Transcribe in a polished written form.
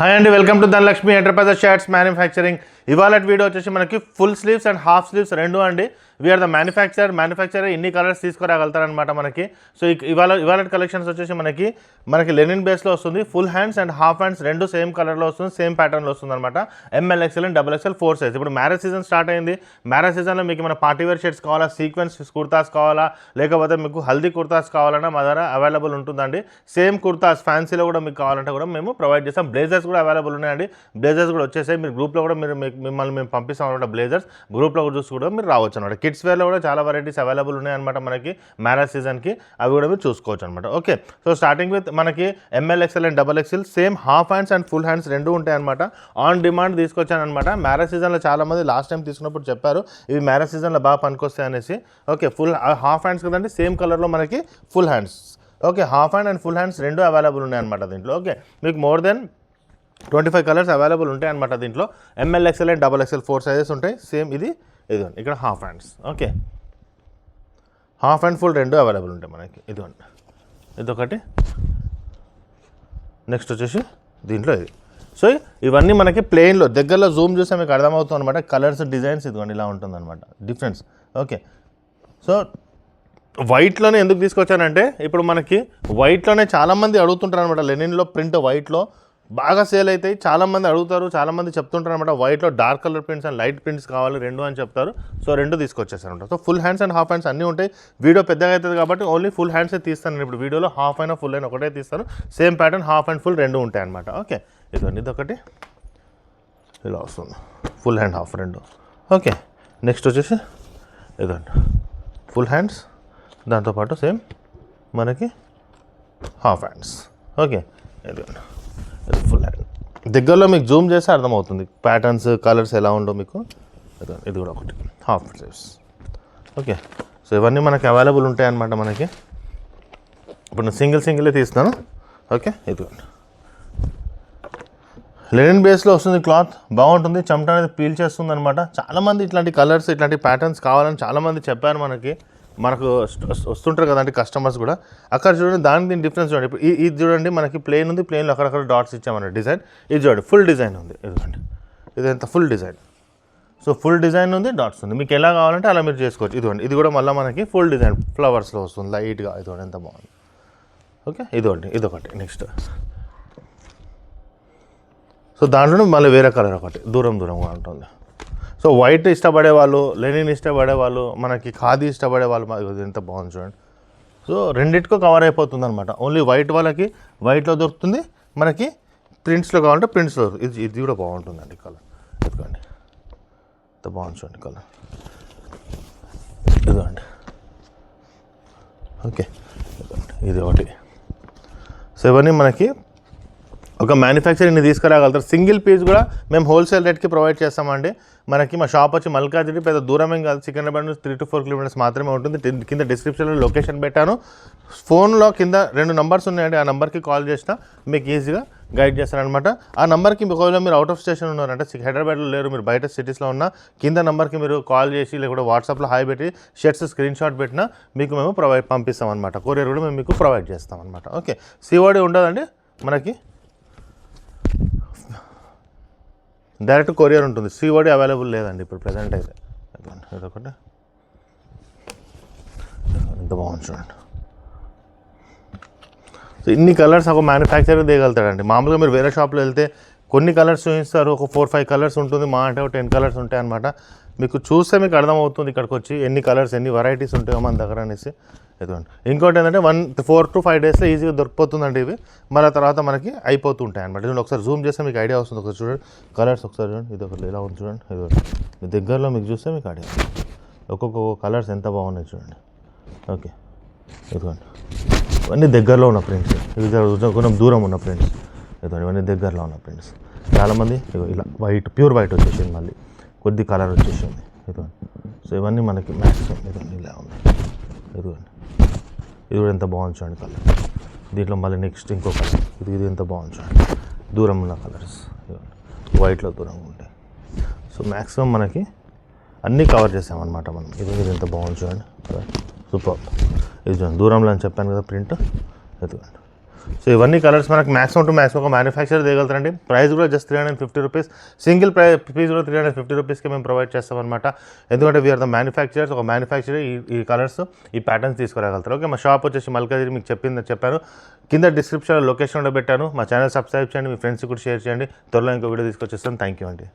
Hi అండి, welcome to Dhanalakshmi enterprises shirts manufacturing. ఇవాళ video వచ్చేసి మనకి full sleeves and half sleeves రెండు అండి. వీఆర్ ద మ్యానుఫ్యాక్చరర్ ఇన్ని కలర్స్ తీసుకురాగలుగుతారనమాట మనకి. సో ఇవాళ కలెక్షన్స్ వచ్చేసి మనకి లెనిన్ బేస్లో వస్తుంది. Full hands and half hands రెండు సేమ్ కలర్లో వస్తుంది, సేమ్ ప్యాటర్న్లో వస్తుంది అనమాట. M L XL and XXL 4 size. ఇప్పుడు మ్యారేజ్ సీజన్ స్టార్ట్ అయింది. మ్యారేజ్ సీజన్లో మీకు మన పార్టీవేర్ షర్ట్స్ కావాలా, సీక్వెన్స్ కుర్తాస్ కావాలా, లేకపోతే మీకు హల్దీ కుర్తాస్ కావాలన్నా మా దగ్గర అవైలబుల్ ఉంటుందండి. సేమ్ కుర్తాస్ ఫ్యాన్సీలో కూడా మీకు కావాలంటే కూడా మేము ప్రొవైడ్ చేస్తాం. బ్లేజర్స్ కూడా అవైలబుల్ ఉన్నాయండి. బ్లేజర్స్ కూడా వచ్చేసాయి. మీరు గ్రూప్లో కూడా మిమ్మల్ని మేము పంపిస్తాం అనమాట. బ్లేజర్స్ గ్రూప్లో కూడా చూసి కూడా మీరు రావచ్చు అనమాట. కిడ్స్ వేర్లో కూడా చాలా వెరైటీస్ అవైలబుల్ ఉన్నాయన్నమాట మనకి మ్యారేజ్ సీజన్కి. అవి కూడా మీరు చూసుకోవచ్చు అనమాట. ఓకే, సో స్టార్టింగ్ విత్ మనకి M L XL and XXL same half hands and full hands రెండు ఉంటాయి అనమాట. ఆన్ డిమాండ్ తీసుకొచ్చాను అనమాట. మ్యారేజ్ సీజన్లో చాలామంది లాస్ట్ టైం తీసుకున్నప్పుడు చెప్పారు ఇవి మ్యారేజ్ సీజన్లో బాగా పనికొస్తాయి అనేసి. ఓకే, ఫుల్ హాఫ్ హ్యాండ్స్ కదండి, సేమ్ కలర్లో మనకి full hands. Okay, half hand and full hands రెండు అవైలబుల్ ఉన్నాయన్నమాట దీంట్లో. ఓకే, మీకు మోర్ దెన్ 25 కలర్స్ అవైలబుల్ ఉంటాయి అనమాట దీంట్లో. M L XL and XXL 4 sizes ఉంటాయి. సేమ్ ఇది ఇక్కడ half hands. Okay, half and full రెండు అవైలబుల్ ఉంటాయి మనకి. ఇదొకటి. నెక్స్ట్ వచ్చేసి దీంట్లో ఇది. సో ఇవన్నీ మనకి ప్లెయిన్లో దగ్గరలో జూమ్ చూస్తే మీకు అర్థమవుతుంది అనమాట. కలర్స్ డిజైన్స్ ఇదిగోండి ఇలా ఉంటుంది అనమాట డిఫరెన్స్. ఓకే, సో వైట్లోనే ఎందుకు తీసుకొచ్చానంటే ఇప్పుడు మనకి వైట్లోనే చాలామంది అడుగుతుంటారు అనమాట. లెనిన్లో ప్రింట్ వైట్లో బాగా సేల్ అవుతాయి. చాలామంది అడుగుతారు, చాలామంది చెప్తుంటారు అనమాట. వైట్లో dark colour prints and light prints కావాలి రెండు అని చెప్తారు. సో రెండు తీసుకొచ్చేసారు. So full hands and half hands అన్నీ ఉంటాయి. వీడియో పెద్దగా అవుతుంది కాబట్టి ఓన్లీ ఫుల్ హ్యాండ్సే తీస్తాను నేను ఇప్పుడు. వీడియోలో హాఫ్ అయినా ఫుల్ అయినా ఒకటే తీస్తాను. Same pattern half and full రెండు ఉంటాయి అనమాట. ఓకే, ఇదొకటి ఇలా వస్తుంది, ఫుల్ హ్యాండ్ హాఫ్ రెండు. ఓకే, నెక్స్ట్ వచ్చేసి ఇదండి ఫుల్ హ్యాండ్స్, దాంతోపాటు సేమ్ మనకి హాఫ్ హ్యాండ్స్. ఓకే, ఇదండి ఫుల్ హ్యాండ్. దగ్గరలో మీకు జూమ్ చేస్తే అర్థమవుతుంది ప్యాటర్న్స్ కలర్స్ ఎలా ఉండో మీకు. ఇది కూడా ఒకటి హాఫ్ స్లీవ్స్. ఓకే, సో ఇవన్నీ మనకి అవైలబుల్ ఉంటాయి అన్నమాట మనకి. ఇప్పుడు నేను సింగిలే తీస్తాను. ఓకే, ఇదిగోండి లెనిన్ బేస్లో వస్తుంది. క్లాత్ బాగుంటుంది, చెమట అనేది పీల్ చేస్తుంది అనమాట. చాలామంది ఇట్లాంటి కలర్స్ ఇట్లాంటి ప్యాటర్న్స్ కావాలని చాలామంది చెప్పారు మనకు వస్తుంటారు కదండి కస్టమర్స్ కూడా. అక్కడ చూడండి దీని డిఫరెన్స్ చూడండి. ఇప్పుడు ఇది చూడండి మనకి ప్లెయిన్ ఉంది, ప్లెయిన్లో అక్కడక్కడ డాట్స్ ఇచ్చామన్నమాట డిజైన్. ఇది చూడండి ఫుల్ డిజైన్ ఉంది. ఇదిగోండి ఇదంతా full design. So full design ఉంది, డాట్స్ ఉంది. మీకు ఎలా కావాలంటే అలా మీరు చేసుకోవచ్చు. ఇదిగోండి ఇది కూడా మళ్ళీ మనకి ఫుల్ డిజైన్ ఫ్లవర్స్లో వస్తుంది లైట్గా. ఇదిగోండి ఎంత బాగుంది. ఓకే, ఇదొకటి నెక్స్ట్. సో దాంట్లో మళ్ళీ వేరే కలర్ ఒకటి దూరంగా ఉంటుంది. సో వైట్ ఇష్టపడే వాళ్ళు, లెనిన్ ఇష్టపడే వాళ్ళు, మనకి ఖాదీ ఇష్టపడే వాళ్ళు ఎంత బాగుంది చూడండి. సో రెండిటికో కవర్ అయిపోతుంది అనమాట. ఓన్లీ వైట్ వాళ్ళకి వైట్లో దొరుకుతుంది, మనకి ప్రింట్స్లో కావాలంటే ప్రింట్స్లో దొరుకుతుంది. ఇది కూడా బాగుంటుందండి కలర్. ఇదిగోండి ఎంత బాగుంది చూడండి కలర్. ఇదిగోండి. ఓకే, ఇది ఒకటి. సో ఇవన్నీ మనకి ఒక మ్యానుఫ్యాక్చరింగ్ని తీసుకురాగలుగుతారు. సింగిల్ పీస్ కూడా మేము హోల్సేల్ రేట్కి ప్రొవైడ్ చేస్తామండి. మనకి మా షాప్ వచ్చి మల్కాజిరి, పెద్ద దూరమేం కాదు, సికింద్రాబాద్ నుంచి 3 to 4 కిలోమీటర్స్ మాత్రమే ఉంటుంది. కింద డిస్క్రిప్షన్లో లొకేషన్ పెట్టాను. ఫోన్లో కింద 2 నంబర్స్ ఉన్నాయండి. ఆ నెంబర్కి కాల్ చేసినా మీకు ఈజీగా గైడ్ చేస్తారనమాట. ఆ నెంబర్కి ఒకవేళ మీరు అవుట్ ఆఫ్ స్టేషన్ ఉన్నారంటే హైదరాబాద్లో లేరు, మీరు బయట సిటీస్లో ఉన్న కింద నెంబర్కి మీరు కాల్ చేసి లేకపోతే వాట్సాప్లో హాయ్ పెట్టి షర్ట్స్ స్క్రీన్ షాట్ పెట్టినా మీకు మేము పంపిస్తాం అనమాట. కొరియర్ కూడా మేము మీకు ప్రొవైడ్ చేస్తాం అనమాట. ఓకే, సిఓడి ఉండదండి మనకి, డైరెక్ట్ కొరియర్ ఉంటుంది. సిఓడి అవైలబుల్ లేదండి ఇప్పుడు ప్రజెంట్ అయితే. ఇదొకటి ఎంత బాగుంది చూడండి. సో ఇన్ని కలర్స్ ఒక మ్యానుఫ్యాక్చరర్ తీయగలుగుతాడండి. మామూలుగా మీరు వేరే షాప్లో వెళ్తే కొన్ని కలర్స్ చూపిస్తారు, ఒక 4-5 కలర్స్ ఉంటుంది, మా అంటే ఒక 10 కలర్స్ ఉంటాయి అనమాట. మీకు చూస్తే మీకు అర్థమవుతుంది ఇక్కడికి వచ్చి ఎన్ని కలర్స్ ఎన్ని వెరైటీస్ ఉంటాయో మన దగ్గర అనేసి. ఇదిగోండి. ఇంకోటి ఏంటంటే 4 to 5 డేస్లో ఈజీగా దొరికిపోతుందండి ఇవి. మళ్ళీ తర్వాత మనకి అయిపోతూ ఉంటాయి అనమాట. ఇది ఒకసారి జూమ్ చేస్తే మీకు ఐడియా వస్తుంది. ఒకసారి చూడండి కలర్స్, ఒకసారి చూడండి. ఇది ఒకటి ఇలా ఉంది చూడండి. ఇది మీ దగ్గరలో మీకు చూస్తే మీకు ఐడియా ఒక్కొక్క కలర్స్ ఎంత బాగున్నాయి చూడండి. ఓకే, ఇదిగోండి ఇవన్నీ దగ్గరలో ఉన్న ప్రింట్స్, ఇవి కొంచెం దూరం ఉన్న ప్రింట్స్. ఇదిగోండి ఇవన్నీ దగ్గరలో ఉన్న ప్రింట్స్. చాలామంది ఇలా వైట్, ప్యూర్ వైట్ వచ్చేసింది, మళ్ళీ కొద్ది కలర్ వచ్చేసింది. ఇదిగోండి. సో ఇవన్నీ మనకి మ్యాక్సిమం ఇదిగోండి ఇలా ఉంది. ఇదిగోండి ఇది కూడా ఎంత బాగుంది చూడండి కలర్. దీంట్లో మళ్ళీ నెక్స్ట్ ఇంకో కలర్. ఇది ఎంత బాగుంది చూడండి. దూరం ఉన్న కలర్స్ వైట్లో దూరంగా ఉంటాయి. సో మ్యాక్సిమం మనకి అన్నీ కవర్ చేసామన్నమాట మనం. ఇది ఎంత బాగుంది చూడండి, సూపర్. ఇది చూడండి దూరంలో అని చెప్పాను కదా ప్రింట్. ఇదిగోండి సో ఇవన్నీ కలర్స్ మనకు మ్యాక్సిమం టు మ్యాక్సిమం ఒక మ్యానుఫ్యాక్చర్ చేయగలుగుతారండి. ప్రైస్ కూడా జస్ట్ 350 రూపీస్, సింగిల్ పీస్ కూడా 350 రూపీస్కి మేము ప్రొవైడ్ చేస్తామన్నమాట. ఎందుకంటే వీఆర్ ద మ్యానుఫ్యాక్చరర్స్, ఒక మ్యానుఫ్యాక్చర్ ఈ కలర్స్ ఈ ప్యాటర్న్స్ తీసుకురాగలుగుతారు. ఓకే, మా షాప్ వచ్చేసి మల్కాజిగిరి, మీకు చెప్పాను. కింద డిస్క్రిప్షన్లో లొకేషన్ కూడా పెట్టాను. మా ఛానల్ సబ్స్క్రైబ్ చేయండి, మీ ఫ్రెండ్స్కి కూడా షేర్ చేయండి. త్వరలో ఇంకో వీడియో తీసుకొచ్చేస్తాను. థ్యాంక్ యూ అండి.